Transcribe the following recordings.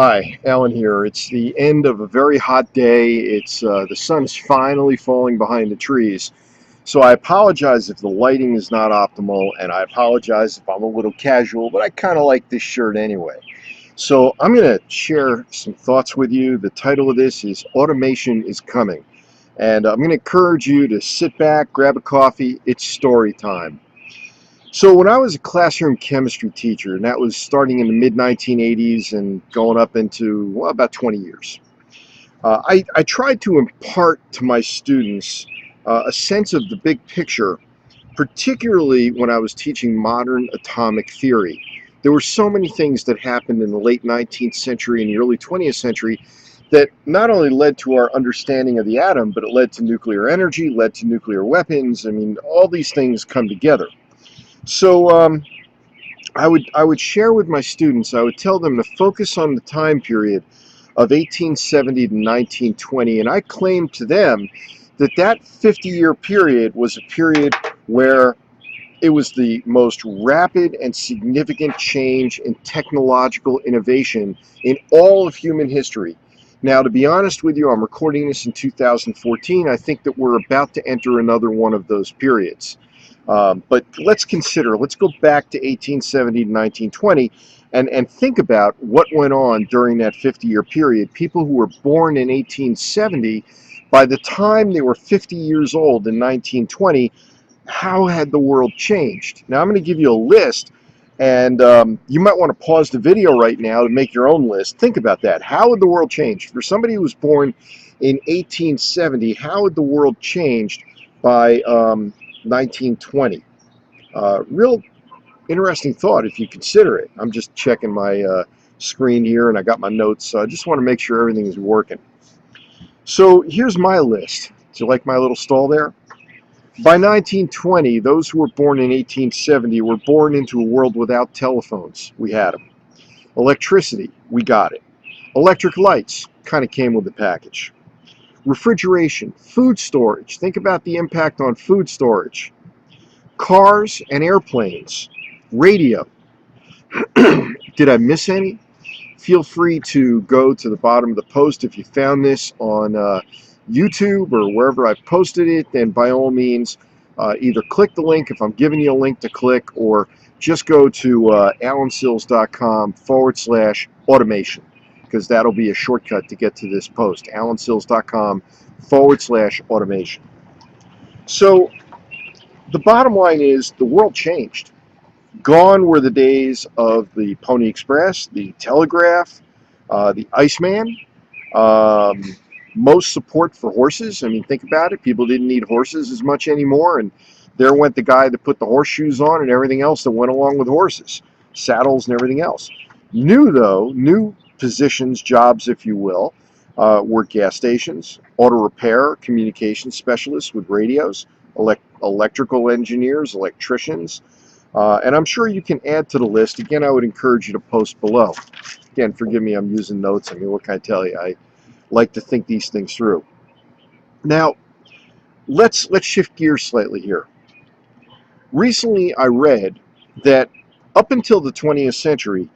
Hi, Alan here. It's the end of a very hot day. The sun is finally falling behind the trees. So I apologize if the lighting is not optimal, and I apologize if I'm a little casual, but I kind of like this shirt anyway. So I'm going to share some thoughts with you. The title of this is Automation is Coming. And I'm going to encourage you to sit back, grab a coffee. It's story time. So when I was a classroom chemistry teacher, and that was starting in the mid-1980s and going up into, well, about 20 years, I tried to impart to my students a sense of the big picture, particularly when I was teaching modern atomic theory. There were so many things that happened in the late 19th century and the early 20th century that not only led to our understanding of the atom, but it led to nuclear energy, led to nuclear weapons. I mean, all these things come together. So I would share with my students, I would tell them to focus on the time period of 1870 to 1920, and I claimed to them that that 50-year period was a period where it was the most rapid and significant change in technological innovation in all of human history. Now, to be honest with you, I'm recording this in 2014. I think that we're about to enter another one of those periods. But let's go back to 1870 to 1920 and think about what went on during that 50-year period. People who were born in 1870, by the time they were 50 years old in 1920, how had the world changed? Now, I'm going to give you a list, and you might want to pause the video right now to make your own list. Think about that. How would the world change? For somebody who was born in 1870, how would the world changed by 1920? Real interesting thought if you consider it. I'm just checking my screen here, and I got my notes, so I just want to make sure everything is working. So here's my list. Do you like my little stall there? By 1920, those who were born in 1870 were born into a world without telephones. We had them. Electricity, we got it. Electric lights kind of came with the package. Refrigeration, food storage. Think about the impact on food storage. Cars and airplanes. Radio. Did I miss any? Feel free to go to the bottom of the post if you found this on YouTube or wherever I've posted it. Then by all means, either click the link if I'm giving you a link to click, or just go to alansills.com/automation, because that'll be a shortcut to get to this post. alansills.com/automation. So the bottom line is the world changed. Gone were the days of the Pony Express, the telegraph, the Iceman, most support for horses. I mean, think about it. People didn't need horses as much anymore, and there went the guy that put the horseshoes on and everything else that went along with horses, saddles and everything else. New positions, jobs, if you will, were gas stations, auto repair, communication specialists with radios, electrical engineers, electricians, and I'm sure you can add to the list. Again, I would encourage you to post below. Again, forgive me, I'm using notes. I mean, what can I tell you? I like to think these things through. Now, let's shift gears slightly here. Recently, I read that up until the 20th century,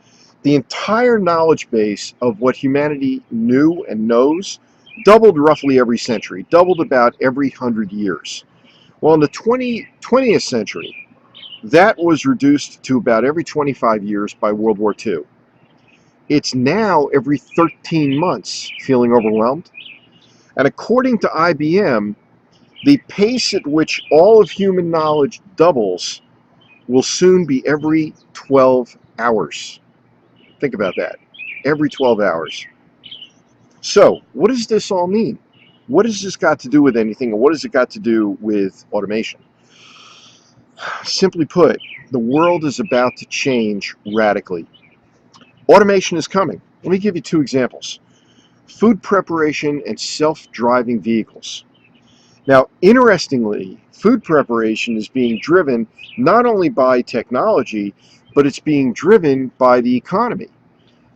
the entire knowledge base of what humanity knew and knows doubled roughly every century, doubled about every 100 years. Well, in the 20th century, that was reduced to about every 25 years by World War II. It's now every 13 months. Feeling overwhelmed? And according to IBM, the pace at which all of human knowledge doubles will soon be every 12 hours. Think about that. Every 12 hours. So, what does this all mean? What has this got to do with anything, and what has it got to do with automation? Simply put, the world is about to change radically. Automation is coming. Let me give you two examples. Food preparation and self-driving vehicles. Now, interestingly, food preparation is being driven not only by technology, but it's being driven by the economy.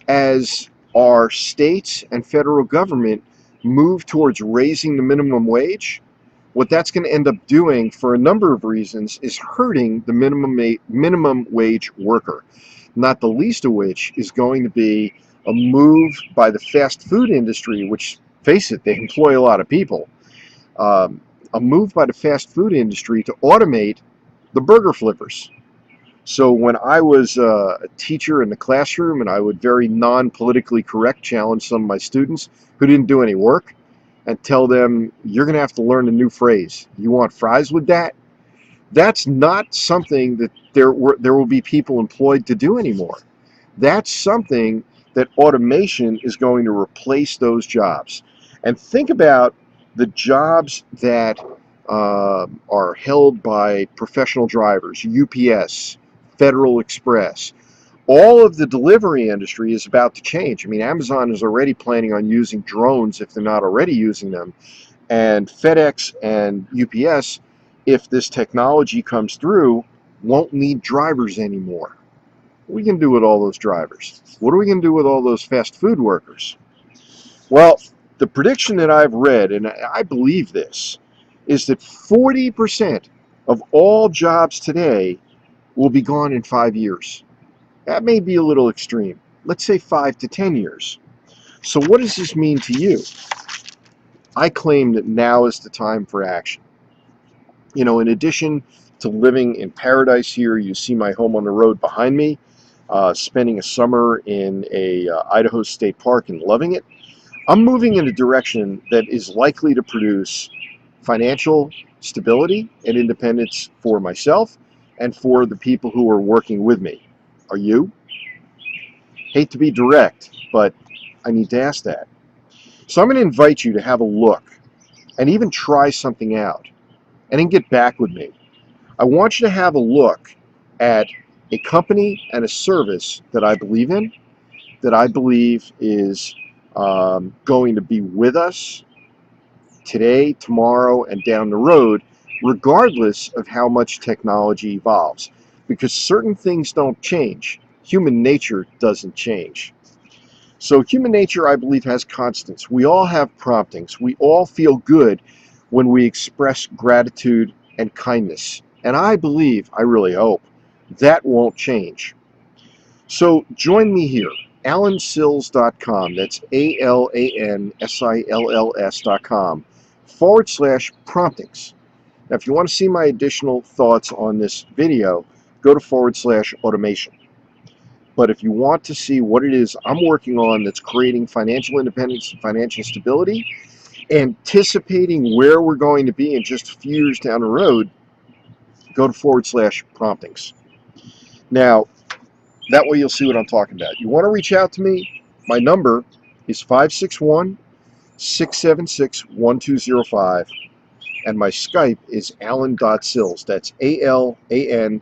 As our states and federal government move towards raising the minimum wage, what that's going to end up doing for a number of reasons is hurting the minimum wage worker, not the least of which is going to be a move by the fast food industry, which, face it, they employ a lot of people, a move by the fast food industry to automate the burger flippers. So when I was a teacher in the classroom and I would very non-politically correct challenge some of my students who didn't do any work and tell them, you're going to have to learn a new phrase. You want fries with that? That's not something that there will be people employed to do anymore. That's something that automation is going to replace those jobs. And think about the jobs that are held by professional drivers, UPS, Federal Express. All of the delivery industry is about to change. I mean, Amazon is already planning on using drones if they're not already using them. And FedEx and UPS, if this technology comes through, won't need drivers anymore. What are we going to do with all those drivers? What are we going to do with all those fast food workers? Well, the prediction that I've read, and I believe this, is that 40% of all jobs today will be gone in 5 years. That may be a little extreme. Let's say 5 to 10 years. So what does this mean to you? I claim that now is the time for action. You know, in addition to living in paradise here, you see my home on the road behind me, spending a summer in a Idaho State Park and loving it. I'm moving in a direction that is likely to produce financial stability and independence for myself and for the people who are working with me. Are you? Hate to be direct, but I need to ask that. So I'm going to invite you to have a look and even try something out and then get back with me. I want you to have a look at a company and a service that I believe in, that I believe is going to be with us today, tomorrow, and down the road, regardless of how much technology evolves. Because certain things don't change. Human nature doesn't change. So human nature, I believe, has constants. We all have promptings. We all feel good when we express gratitude and kindness. And I believe, I really hope, that won't change. So join me here, alansills.com, that's ALANSILLS.com/promptings. Now, if you want to see my additional thoughts on this video, go to /automation. But if you want to see what it is I'm working on that's creating financial independence and financial stability, anticipating where we're going to be in just a few years down the road, go to /promptings. Now, that way you'll see what I'm talking about. You want to reach out to me? My number is 561-676-1205, and my Skype is alan.sills. That's ALAN.SILLS.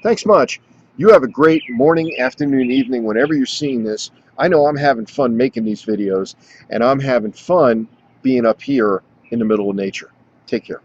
Thanks much. You have a great morning, afternoon, evening, whenever you're seeing this. I know I'm having fun making these videos, and I'm having fun being up here in the middle of nature. Take care.